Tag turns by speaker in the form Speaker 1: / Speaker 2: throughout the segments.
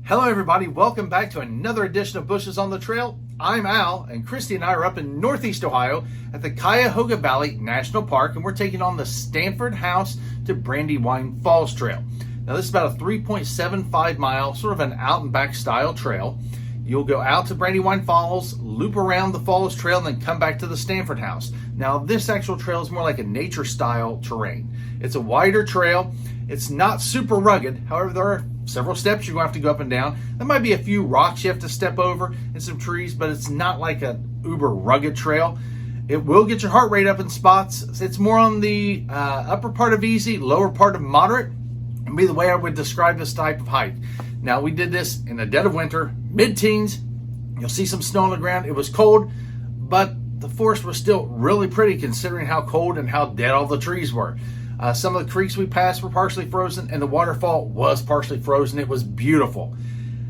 Speaker 1: Hello everybody, welcome back to another edition of Bushes on the Trail. I'm Al, and Christy and I are up in Northeast Ohio at the Cuyahoga Valley National Park, and we're taking on the Stanford House to Brandywine Falls Trail. Now this is about a 3.75 mile, sort of an out and back style trail. You'll go out to Brandywine Falls, loop around the Falls Trail, and then come back to the Stanford House. Now this actual trail is more like a nature style terrain. It's a wider trail. It's not super rugged. However, there are several steps you're going to have to go up and down. There might be a few rocks you have to step over and some trees, but it's not like an uber rugged trail. It will get your heart rate up in spots. It's more on the upper part of easy, lower part of moderate, would be the way I would describe this type of hike. Now, we did this in the dead of winter, mid-teens. You'll see some snow on the ground. It was cold, but the forest was still really pretty considering how cold and how dead all the trees were. Some of the creeks we passed were partially frozen, and the waterfall was partially frozen. It was beautiful.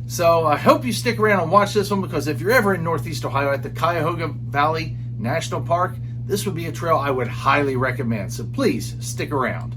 Speaker 1: So I hope you stick around and watch this one, because if you're ever in Northeast Ohio at the Cuyahoga Valley National Park, this would be a trail I would highly recommend. So please stick around.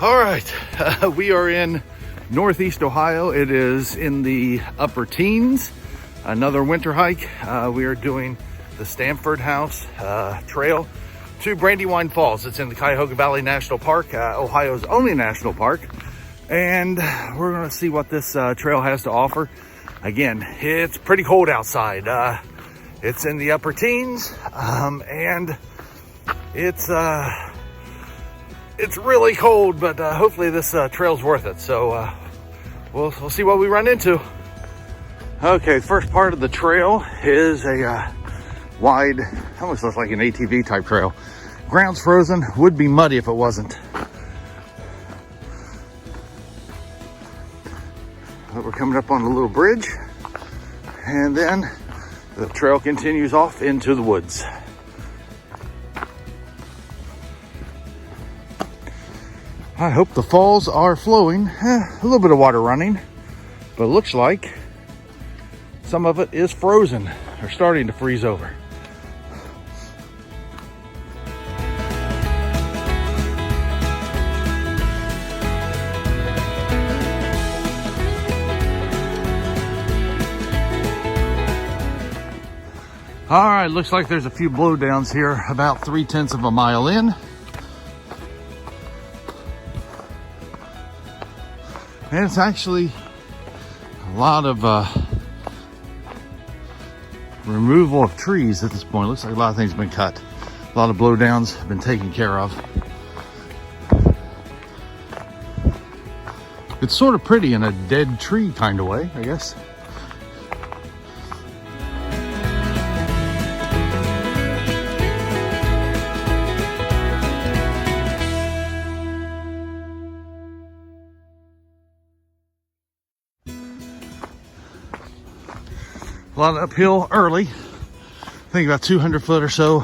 Speaker 1: All right, we are in Northeast Ohio. It is in the upper teens, another winter hike. We are doing the Stanford House Trail to Brandywine Falls. It's in the Cuyahoga Valley National Park, Ohio's only national park. And we're gonna see what this trail has to offer. Again, it's pretty cold outside. It's in the upper teens, and it's really cold, but hopefully this trail's worth it. So we'll see what we run into. Okay, first part of the trail is a wide, almost looks like an ATV type trail. Ground's frozen, would be muddy if it wasn't. But we're coming up on a little bridge, and then the trail continues off into the woods. I hope the falls are flowing. A little bit of water running, but it looks like some of it is frozen or starting to freeze over. All right, looks like there's a few blowdowns here about 3/10 of a mile in. And it's actually a lot of removal of trees at this point. Looks like a lot of things have been cut. A lot of blowdowns have been taken care of. It's sort of pretty in a dead tree kind of way, I guess. a lot of uphill early. I think about 200 foot or so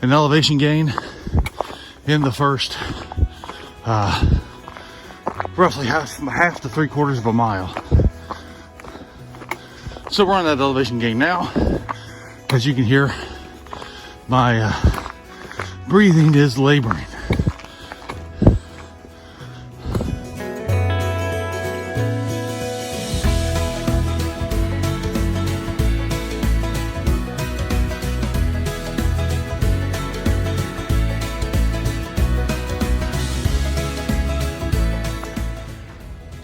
Speaker 1: in elevation gain in the first roughly half to 3/4 of a mile. So we're on that elevation gain now. As you can hear, my breathing is laboring.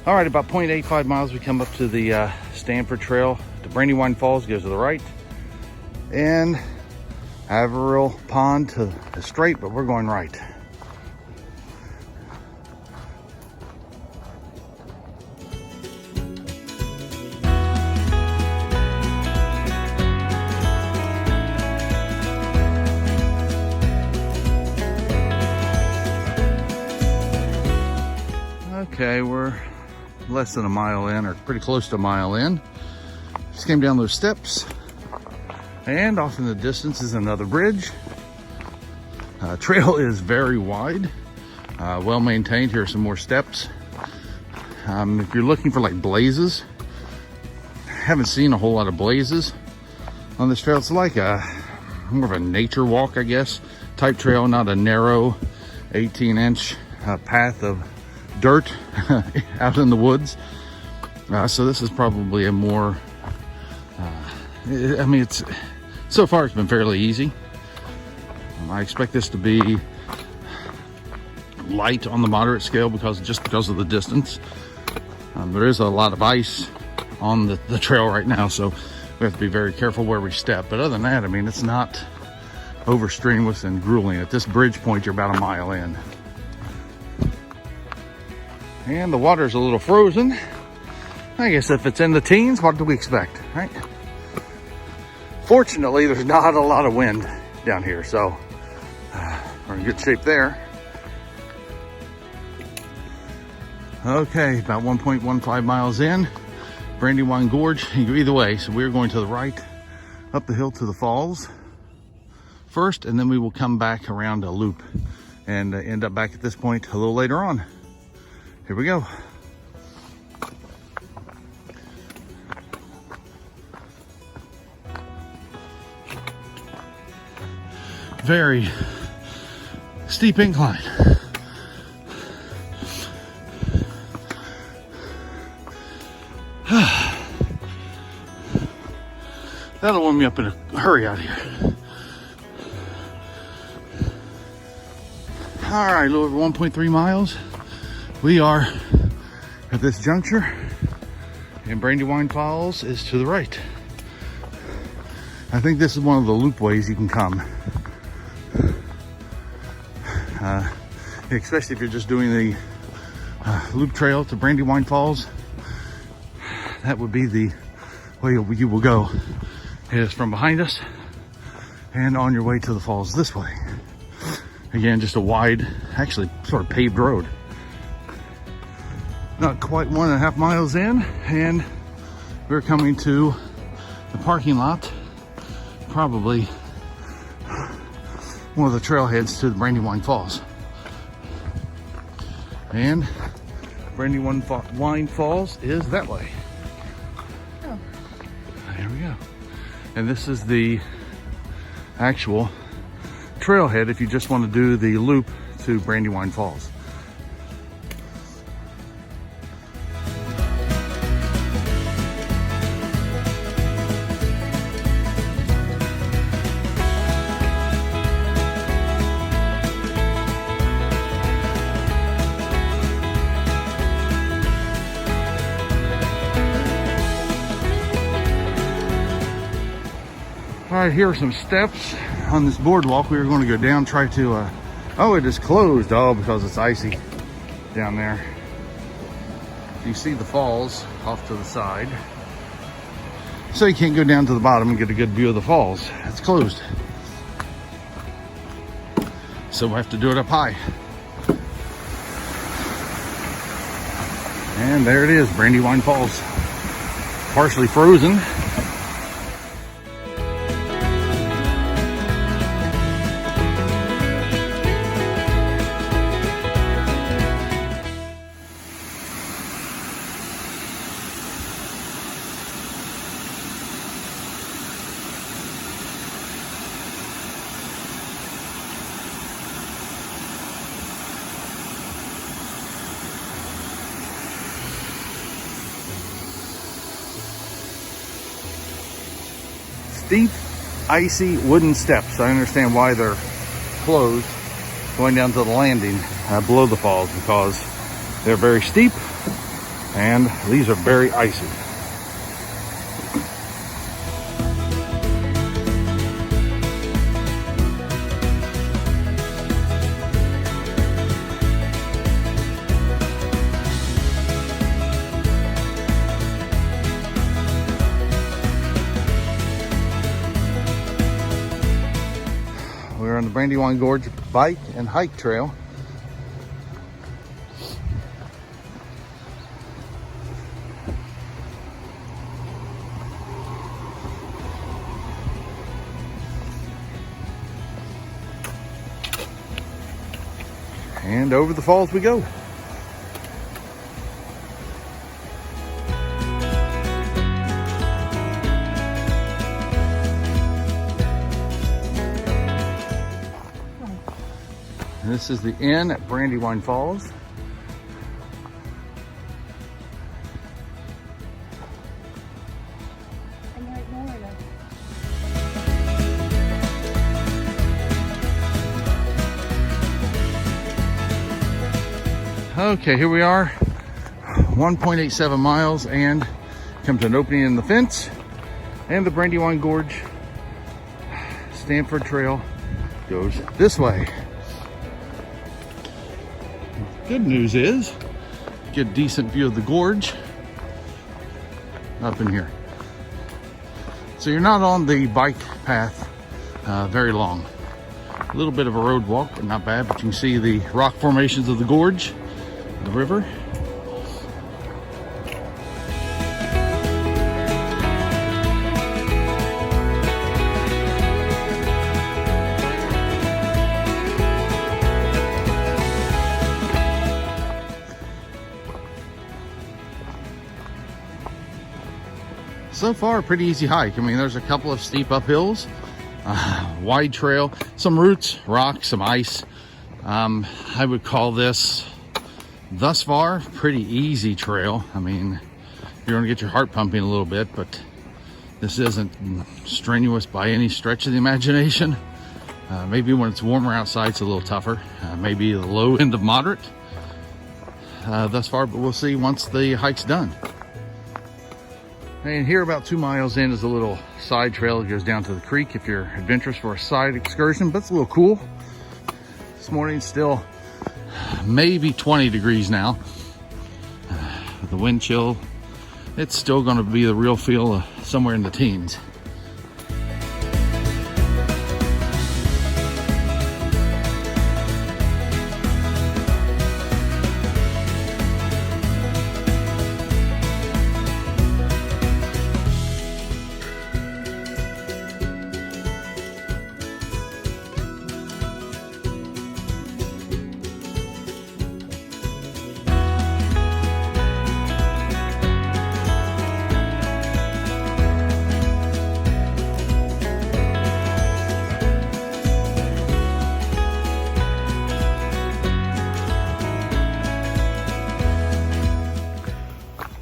Speaker 1: All right, about 0.85 miles, we come up to the Stanford Trail. The Brandywine Falls goes to the right, and Averill Pond to the straight, but we're going right. Okay, we're less than a mile in, or pretty close to a mile in. Just came down those steps, and off in the distance is another bridge. Trail is very wide, well maintained. Here are some more steps. If you're looking for like blazes, haven't seen a whole lot of blazes on this trail. It's like more of a nature walk, I guess, type trail, not a narrow 18-inch path of dirt out in the woods. So this is probably a more I mean, so far it's been fairly easy. I expect this to be light on the moderate scale because of the distance. There is a lot of ice on the trail right now, so we have to be very careful where we step. But other than that, I mean, it's not over strenuous and grueling. At this bridge point, you're about a mile in. And the water's a little frozen. I guess if it's in the teens, what do we expect, right? Fortunately, there's not a lot of wind down here, so we're in good shape there. Okay, about 1.15 miles in, Brandywine Gorge. You can go either way, so we're going to the right, up the hill to the falls first, and then we will come back around a loop and end up back at this point a little later on. Here we go. Very steep incline. That'll warm me up in a hurry out here. All right, a little over 1.3 miles. We are at this juncture, and Brandywine Falls is to the right. I think this is one of the loop ways you can come. Especially if you're just doing the loop trail to Brandywine Falls. That would be the way you will go. It is from behind us and on your way to the falls this way. Again, just a wide, actually sort of paved road. Not quite 1.5 miles in, and we're coming to the parking lot, probably one of the trailheads to the Brandywine Falls. And Brandywine Falls is that way. Oh. There we go. And this is the actual trailhead if you just want to do the loop to Brandywine Falls. All right, here are some steps on this boardwalk. We were going to go down, try to, oh, it is closed. Oh, because it's icy down there. You see the falls off to the side. So you can't go down to the bottom and get a good view of the falls. It's closed. So we have to do it up high. And there it is, Brandywine Falls. Partially frozen. steep, icy wooden steps. I understand why they're closed going down to the landing below the falls, because they're very steep and these are very icy. We're on the Brandywine Gorge bike and hike trail. And over the falls we go. This is the inn at Brandywine Falls. Okay, here we are, 1.87 miles, and come to an opening in the fence, and the Brandywine Gorge Stanford Trail goes this way. Good news is, get a decent view of the gorge up in here. So you're not on the bike path very long. A little bit of a road walk, but not bad, but you can see the rock formations of the gorge, the river. So far, a pretty easy hike. I mean, there's a couple of steep uphills, wide trail, some roots, rocks, some ice. I would call this, thus far, pretty easy trail. I mean, you're gonna get your heart pumping a little bit, but this isn't strenuous by any stretch of the imagination. Maybe when it's warmer outside, it's a little tougher. Maybe the low end of moderate thus far, but we'll see once the hike's done. And here, about 2 miles in, is a little side trail that goes down to the creek if you're adventurous for a side excursion, but it's a little cool. This morning, still maybe 20 degrees now. The wind chill, it's still going to be the real feel somewhere in the teens.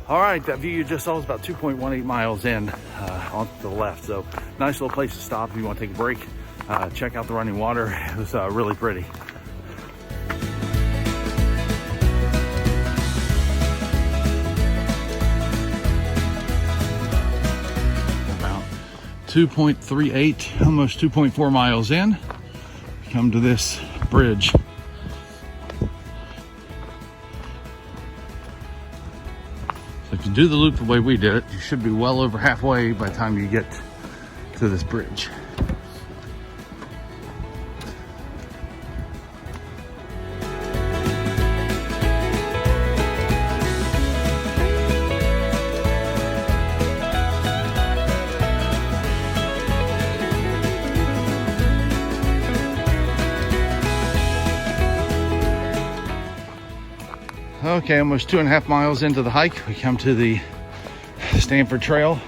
Speaker 1: All right, that view you just saw is about 2.18 miles in on the left. So nice little place to stop if you want to take a break. Check out the running water. It was really pretty. About 2.38, almost 2.4 miles in, come to this bridge. If you do the loop the way we did it, you should be well over halfway by the time you get to this bridge. Okay, almost 2.5 miles into the hike, we come to the Stanford Trail.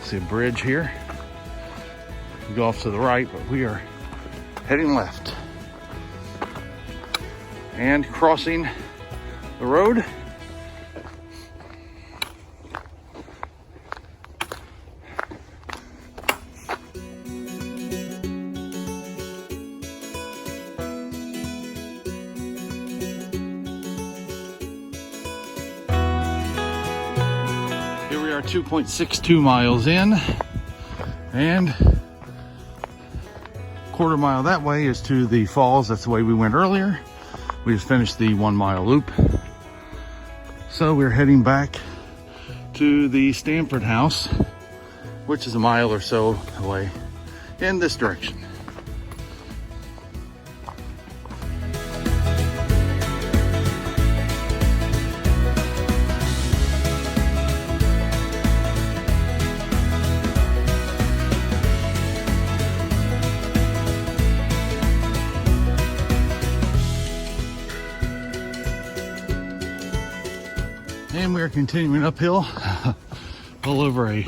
Speaker 1: See a bridge here. We go off to the right, but we are heading left. And crossing the road, are 2.62 miles in, and quarter mile that way is to the falls. That's the way we went earlier. We just finished the 1 mile loop. So we're heading back to the Stanford house, which is a mile or so away in this direction. And we are continuing uphill, well over a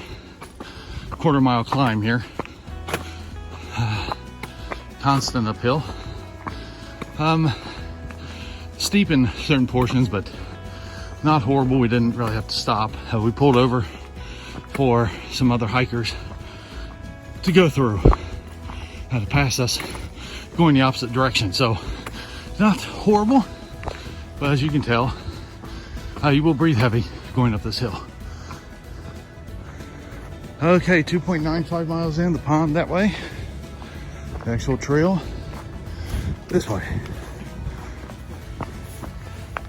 Speaker 1: quarter mile climb here. Constant uphill. Steep in certain portions, but not horrible. We didn't really have to stop. We pulled over for some other hikers to go through, to pass us going the opposite direction. So not horrible, but as you can tell, you will breathe heavy going up this hill. Okay, 2.95 miles in, the pond that way. The actual trail this way.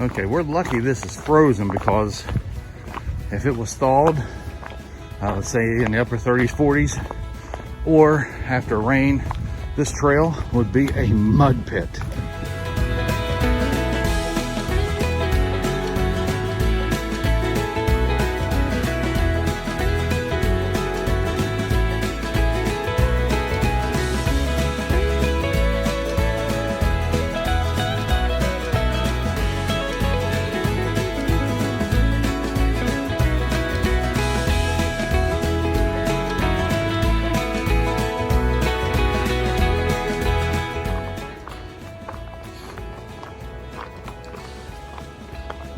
Speaker 1: Okay, we're lucky this is frozen, because if it was thawed, let's say in the upper 30s, 40s, or after rain, this trail would be a mud pit.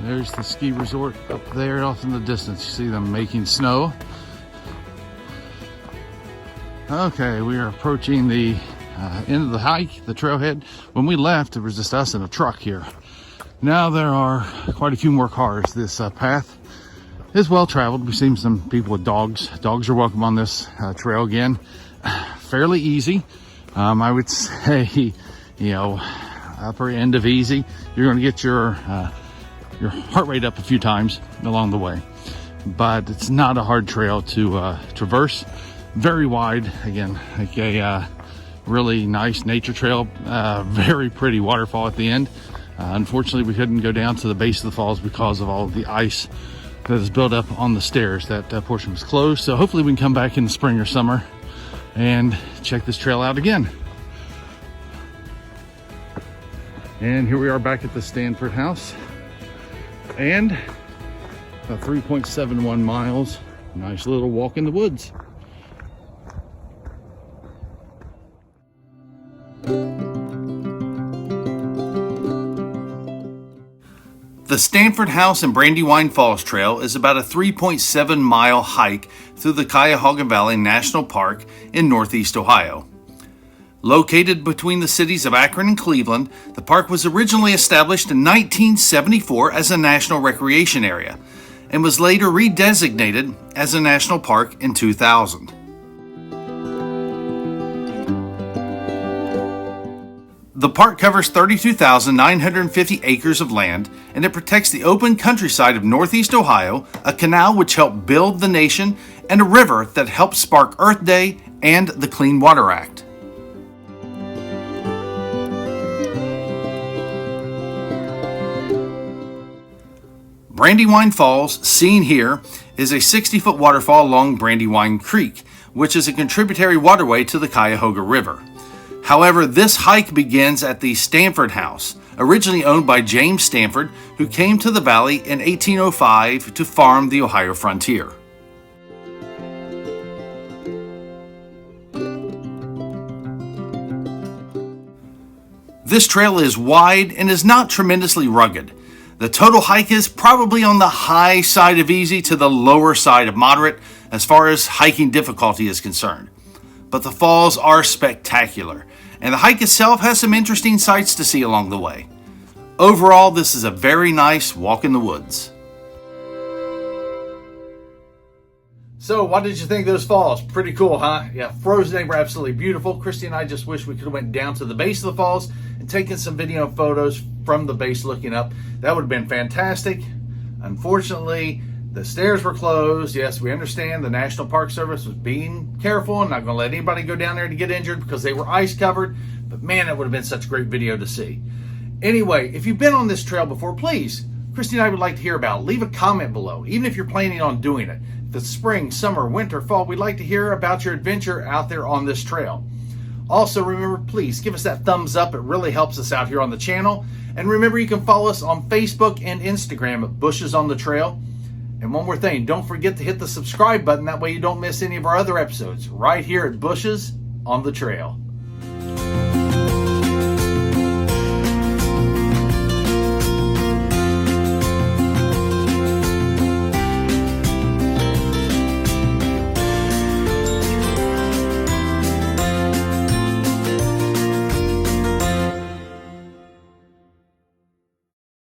Speaker 1: There's the ski resort up there off in the distance. You see them making snow. Okay, we are approaching the end of the hike, the trailhead. When we left, it was just us and a truck here. Now there are quite a few more cars. This path is well traveled. We've seen some people with dogs. Dogs are welcome on this trail again. Fairly easy. I would say, upper end of easy. You're going to get your heart rate up a few times along the way, but it's not a hard trail to traverse. Very wide, again, like a really nice nature trail. Very pretty waterfall at the end. Unfortunately, we couldn't go down to the base of the falls because of all of the ice that is built up on the stairs. That portion was closed, so hopefully we can come back in the spring or summer and check this trail out again. And here we are back at the Stanford house, and about 3.71 miles. Nice little walk in the woods. The Stanford House and Brandywine Falls Trail is about a 3.7 mile hike through the Cuyahoga Valley National Park in northeast Ohio. Located between the cities of Akron and Cleveland, the park was originally established in 1974 as a national recreation area and was later redesignated as a national park in 2000. The park covers 32,950 acres of land, and it protects the open countryside of northeast Ohio, a canal which helped build the nation, and a river that helped spark Earth Day and the Clean Water Act. Brandywine Falls, seen here, is a 60-foot waterfall along Brandywine Creek, which is a contributory waterway to the Cuyahoga River. However, this hike begins at the Stanford House, originally owned by James Stanford, who came to the valley in 1805 to farm the Ohio frontier. This trail is wide and is not tremendously rugged. The total hike is probably on the high side of easy to the lower side of moderate as far as hiking difficulty is concerned. But the falls are spectacular, and the hike itself has some interesting sights to see along the way. Overall, this is a very nice walk in the woods. So what did you think of those falls? Pretty cool, huh? Yeah, frozen, they were absolutely beautiful. Christy and I just wish we could have went down to the base of the falls and taken some video and photos from the base looking up. That would have been fantastic. Unfortunately, the stairs were closed. Yes, we understand the National Park Service was being careful and not going to let anybody go down there to get injured because they were ice covered. But man, it would have been such a great video to see. Anyway, if you've been on this trail before, please, Christy and I would like to hear about it. Leave a comment below, even if you're planning on doing it. If it's spring, summer, winter, fall, we'd like to hear about your adventure out there on this trail. Also, remember, please give us that thumbs up. It really helps us out here on the channel. And remember, you can follow us on Facebook and Instagram at Bushes on the Trail. And one more thing, don't forget to hit the subscribe button. That way you don't miss any of our other episodes right here at Bushes on the Trail.